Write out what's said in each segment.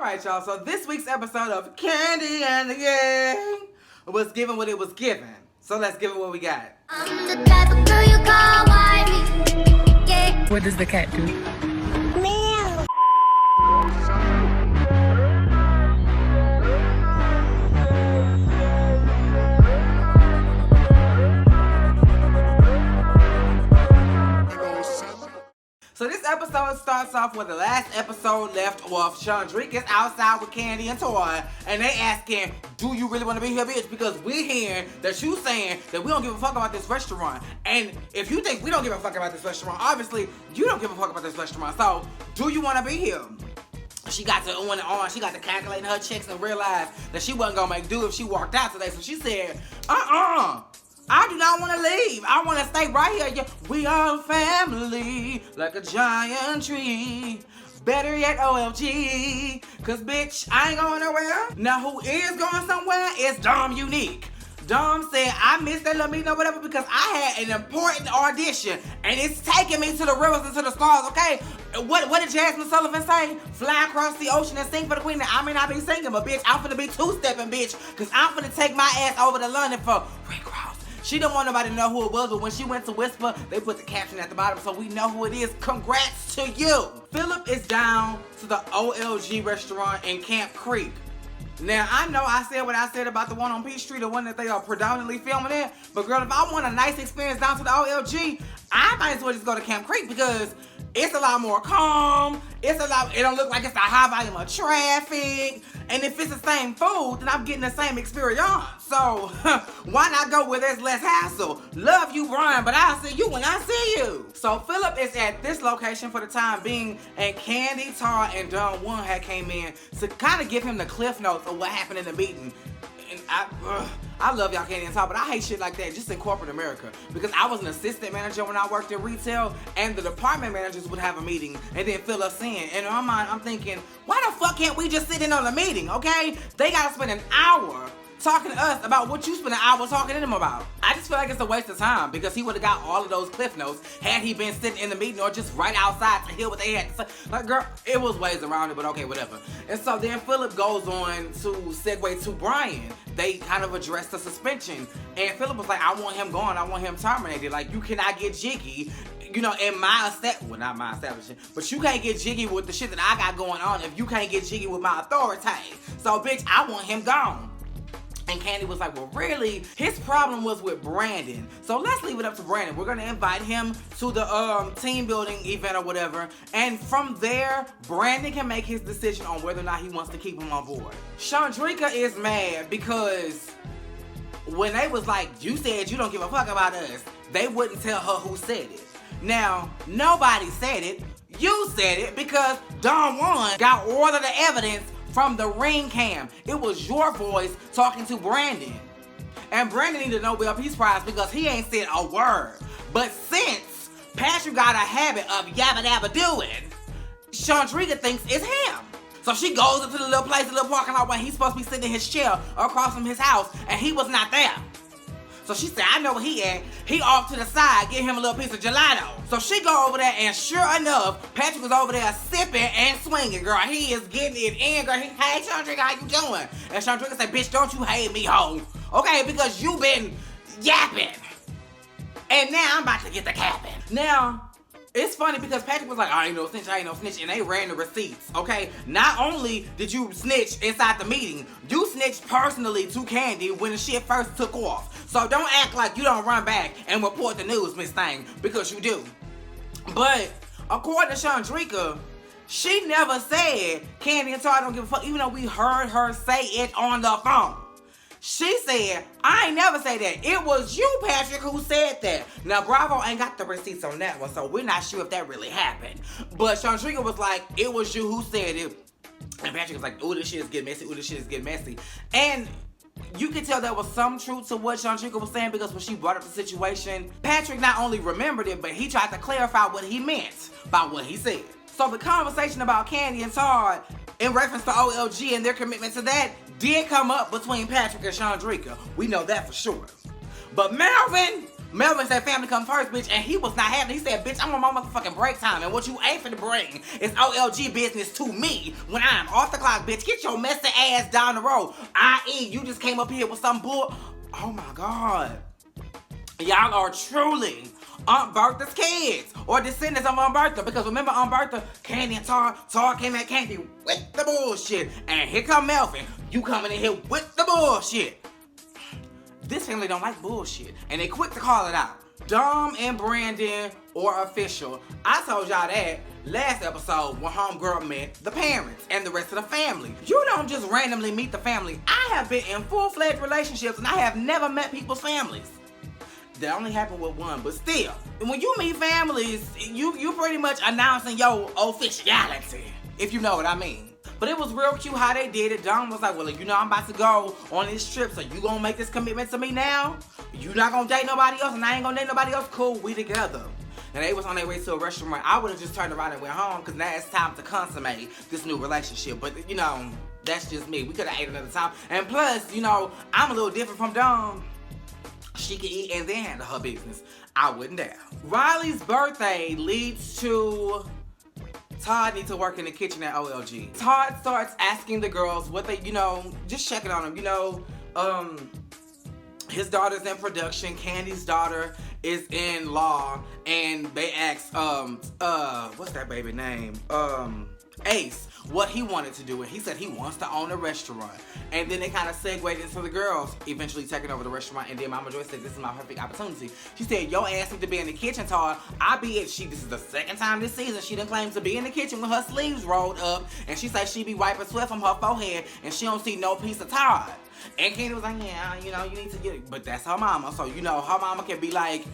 Alright, y'all, so this week's episode of Kandi and the Gang was given what it was given. So let's give it what we got. I'm the type of girl you call wifey. Yeah. What does the cat do? Meow. So this episode starts off where the last episode left off. Shawndreca's outside with Kandi and Todd, and they asking, do you really want to be here, bitch? Because we hearing that you saying that we don't give a fuck about this restaurant. And if you think we don't give a fuck about this restaurant, obviously you don't give a fuck about this restaurant. So do you want to be here? She got to she got to calculating her checks and realized that she wasn't gonna make do if she walked out today. So she said, I do not want to leave. I want to stay right here. Yeah, we are family, like a giant tree. Better yet, OMG. Cause bitch, I ain't going nowhere. Now who is going somewhere is Dom Unique. Dom said, I missed that little meeting or whatever because I had an important audition and it's taking me to the rivers and to the stars, okay? What did Jasmine Sullivan say? Fly across the ocean and sing for the queen. Now, I may not be singing, but bitch, I'm finna be two-stepping, bitch, because I'm finna take my ass over to London for Rick Ross. She didn't want nobody to know who it was, but when she went to whisper, they put the caption at the bottom so we know who it is. Congrats to you. Philip is down to the OLG restaurant in Camp Creek. Now, I know I said what I said about the one on Peachtree, the one that they are predominantly filming in, but girl, if I want a nice experience down to the OLG, I might as well just go to Camp Creek because it's a lot more calm. It don't look like it's a high volume of traffic. And if it's the same food, then I'm getting the same experience. So, why not go where there's less hassle? Love you, Brian, but I'll see you when I see you. So, Philip is at this location for the time being, and Kandi, Todd, and Don One had came in to kind of give him the cliff notes of what happened in the meeting. And I love y'all Kandi and Todd, but I hate shit like that just in corporate America. Because I was an assistant manager when I worked in retail, and the department managers would have a meeting and then fill us in. And in my mind, I'm thinking, why the fuck can't we just sit in on the meeting, okay? They gotta spend an hour talking to us about what you spent an hour talking to them about. I just feel like it's a waste of time because he would have got all of those cliff notes had he been sitting in the meeting or just right outside to hear what they had to say. Like, girl, it was ways around it, but okay, whatever. And so then Philip goes on to segue to Brian. They kind of addressed the suspension. And Philip was like, I want him gone. I want him terminated. Like, you cannot get jiggy, you know, in my well, not my establishment, but you can't get jiggy with the shit that I got going on if you can't get jiggy with my authority. So, bitch, I want him gone. And Kandi was like, well, really, his problem was with Brandon. So let's leave it up to Brandon. We're gonna invite him to the team building event or whatever. And from there, Brandon can make his decision on whether or not he wants to keep him on board. Shawndreca is mad because when they was like, you said you don't give a fuck about us, they wouldn't tell her who said it. Now, nobody said it. You said it because Don Juan got all of the evidence from the ring cam. It was your voice talking to Brandon. And Brandon needed a Nobel Peace Prize because he ain't said a word. But since Patrick got a habit of yabba dabba doing, Shawndreca thinks it's him. So she goes into the little place, the little parking lot where he's supposed to be sitting in his chair across from his house, and he was not there. So she said, I know where he at. He off to the side, get him a little piece of gelato. So she go over there, and sure enough, Patrick was over there sipping and swinging, girl. He is getting it in, girl. Hey, Shawndreca, how you doing? And Shawndreca said, bitch, don't you hate me, ho. Okay, because you been yapping. And now I'm about to get the capping. Now, it's funny because Patrick was like, I ain't no snitch, and they ran the receipts, okay? Not only did you snitch inside the meeting, you snitched personally to Kandi when the shit first took off. So don't act like you don't run back and report the news, Miss Thing, because you do. But according to Shawndreca, she never said Kandi and Todd don't give a fuck, even though we heard her say it on the phone. She said, I ain't never say that. It was you, Patrick, who said that. Now, Bravo ain't got the receipts on that one, so we're not sure if that really happened. But Shawndreca was like, it was you who said it. And Patrick was like, ooh, this shit is getting messy. Ooh, this shit is getting messy. And you could tell there was some truth to what Shawndreca was saying because when she brought up the situation, Patrick not only remembered it, but he tried to clarify what he meant by what he said. So the conversation about Kandi and Todd in reference to OLG and their commitment to that did come up between Patrick and Shawndreca. We know that for sure. But Melvin, Melvin said family comes first, bitch, and he was not having it. He said, bitch, I'm on my motherfucking break time, and what you ain't finna bring is OLG business to me when I'm off the clock, bitch. Get your messy ass down the road. I.e., you just came up here with some bull. Oh my God. Y'all are truly Aunt Bertha's kids or descendants of Aunt Bertha. Because remember Aunt Bertha, Kandi and Todd came at Kandi with the bullshit. And here come Melvin, you coming in here with the bullshit. This family don't like bullshit. And they quick to call it out. Dom and Brandon are official. I told y'all that last episode when homegirl met the parents and the rest of the family. You don't just randomly meet the family. I have been in full-fledged relationships and I have never met people's families. That only happened with one, but still, when you meet families, you pretty much announcing your officiality, if you know what I mean. But it was real cute how they did it. Dom was like, well, you know I'm about to go on this trip, so you gonna make this commitment to me now? You not gonna date nobody else, and I ain't gonna date nobody else? Cool, we together. And they was on their way to a restaurant. I would've just turned around and went home, because now it's time to consummate this new relationship. But, you know, that's just me. We could've ate another time. And plus, you know, I'm a little different from Dom. She could eat and then handle her business. I wouldn't dare. Riley's birthday leads to Todd needs to work in the kitchen at OLG. Todd starts asking the girls what they, you know, just checking on them. You know, his daughter's in production. Kandi's daughter is in law. And they asked, what's that baby name? Ace, what he wanted to do, and he said he wants to own a restaurant. And then they kind of segued into the girls eventually taking over the restaurant, and then Mama Joy said, this is my perfect opportunity. She said, your ass need to be in the kitchen, Todd. This is the second time this season she done claims to be in the kitchen with her sleeves rolled up, and she said she be wiping sweat from her forehead, and she don't see no piece of Todd. And Kandi was like, yeah, you know, you need to get it. But that's her mama, so you know, her mama can be like,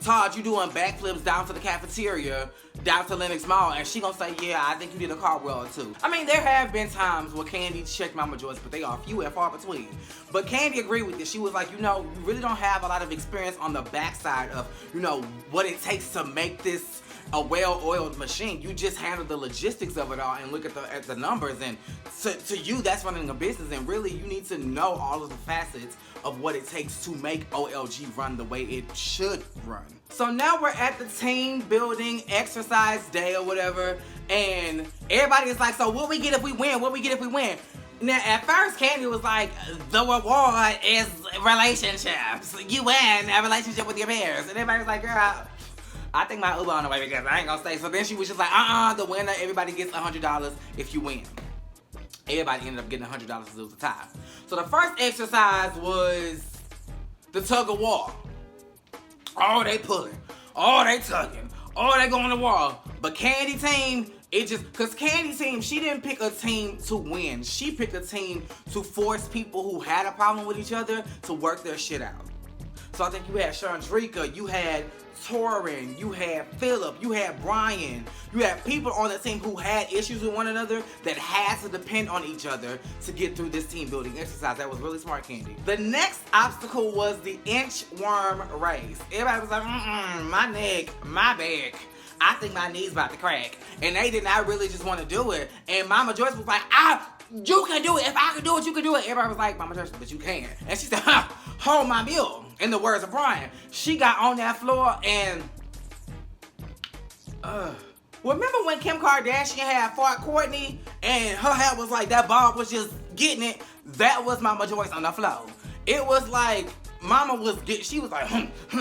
Todd, you doing backflips down to the cafeteria, down to Lenox Mall, and she gonna say, yeah, I think you did a cartwheel or two. I mean, there have been times where Kandi checked Mama Joyce, but they are few and far between. But Kandi agreed with this. She was like, you know, you really don't have a lot of experience on the backside of, you know, what it takes to make this a well-oiled machine. You just handle the logistics of it all and look at the numbers, and to you, that's running a business, and really, you need to know all of the facets of what it takes to make OLG run the way it should run. So now we're at the team building exercise day or whatever, and everybody is like, so what we get if we win? What we get if we win? Now, at first, Kandi was like, the reward is relationships. You win a relationship with your peers. And everybody was like, girl, I think my Uber on the way because I ain't gonna stay. So then she was just like, the winner, everybody gets $100 if you win. Everybody ended up getting $100 to lose the tie. So the first exercise was the Tug of War. Oh, they pulling. Oh, they tugging. Oh, they going to war. But Kandi team, because Kandi team, she didn't pick a team to win. She picked a team to force people who had a problem with each other to work their shit out. So I think you had Shawndreca, you had Torin, you had Phillip, you had Brian, you had people on the team who had issues with one another that had to depend on each other to get through this team building exercise. That was really smart, Kandi. The next obstacle was the Inchworm Race. Everybody was like, my neck, my back. I think my knee's about to crack. And they did not really just want to do it. And Mama Joyce was like, you can do it. If I can do it, you can do it. Everybody was like, Mama Joyce, but you can. And she said, hold my mule. In the words of Brian, she got on that floor and, remember when Kim Kardashian had fought Courtney and her hair was like that Bob was just getting it? That was Mama Joyce on the floor. It was like Mama was she was like,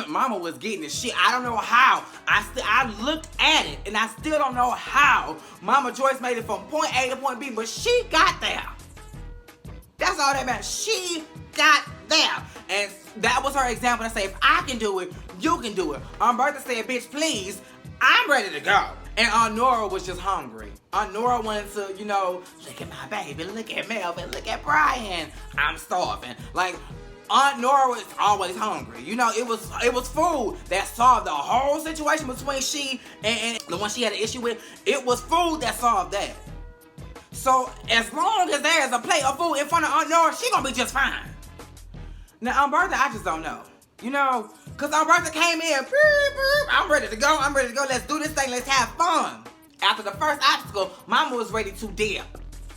Mama was getting it. Shit, I don't know how. I looked at it and I still don't know how Mama Joyce made it from point A to point B, but she got there. That's all that matters. She got there. And that was her example to say, if I can do it, you can do it. Aunt Bertha said, bitch, please, I'm ready to go. And Aunt Nora was just hungry. Aunt Nora wanted to, you know, look at my baby, look at Melvin, look at Brian. I'm starving. Like, Aunt Nora was always hungry. You know, it was food that solved the whole situation between she and the one she had an issue with. It was food that solved that. So, as long as there's a plate of food in front of Aunt Nora, she gonna be just fine. Now, Aunt Bertha, I just don't know. You know, because Aunt Bertha came in, beep, beep, I'm ready to go, let's do this thing, let's have fun. After the first obstacle, Mama was ready to dip.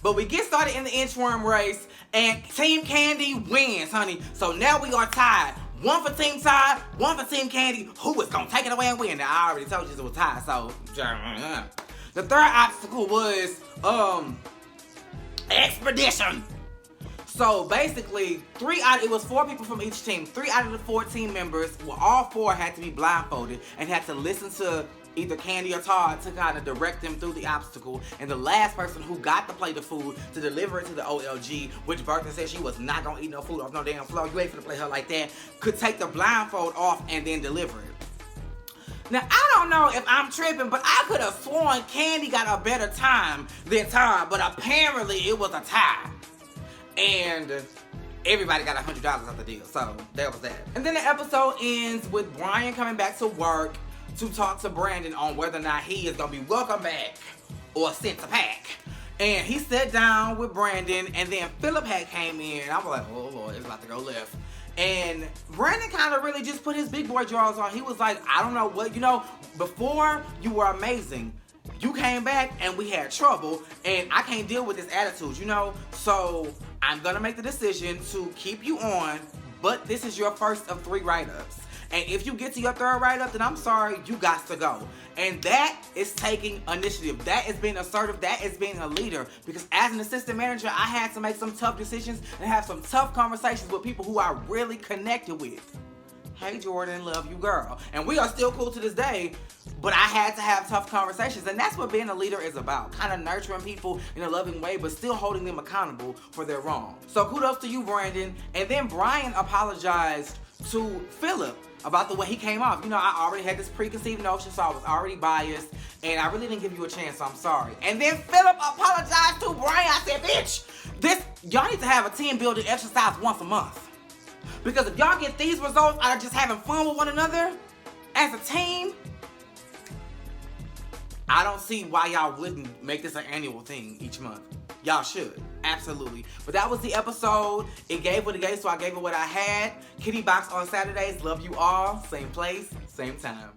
But we get started in the Inchworm Race, and Team Kandi wins, honey. So now we are tied One for Team Todd, one for Team Kandi. Who is gonna take it away and win? Now, I already told you it was Todd, so. The third obstacle was, expedition. So basically, it was 4 people from each team. 3 out of the 4 team members, well, all 4 had to be blindfolded and had to listen to either Kandi or Todd to kind of direct them through the obstacle. And the last person who got the plate of food to deliver it to the OLG, which Bertha said she was not gonna eat no food off no damn floor, you ain't finna play her like that, could take the blindfold off and then deliver it. Now, I don't know if I'm tripping, but I could have sworn Kandi got a better time than Todd, but apparently it was a tie. And everybody got $100 off the deal, so that was that. And then the episode ends with Brian coming back to work to talk to Brandon on whether or not he is gonna be welcome back or sent to pack. And he sat down with Brandon, and then Philip had came in, and I was like, oh Lord, it's about to go left. And Brandon kind of really just put his big boy drawers on. He was like, I don't know what, before you were amazing. You came back and we had trouble, and I can't deal with this attitude, So I'm gonna make the decision to keep you on, but this is your first of 3 write-ups. And if you get to your 3rd write-up, then I'm sorry, you got to go. And that is taking initiative. That is being assertive. That is being a leader. Because as an assistant manager, I had to make some tough decisions and have some tough conversations with people who I really connected with. Hey Jordan, love you girl. And we are still cool to this day, but I had to have tough conversations. And that's what being a leader is about. Kind of nurturing people in a loving way, but still holding them accountable for their wrong. So kudos to you, Brandon. And then Brian apologized to Philip about the way he came off. I already had this preconceived notion, so I was already biased, and I really didn't give you a chance, so I'm sorry. And then Philip apologized to Brian. I said, bitch, y'all need to have a team building exercise once a month. Because if y'all get these results out of just having fun with one another as a team, I don't see why y'all wouldn't make this an annual thing each month. Y'all should, absolutely. But that was the episode. It gave what it gave, so I gave it what I had. Kitty Box on Saturdays. Love you all. Same place, same time.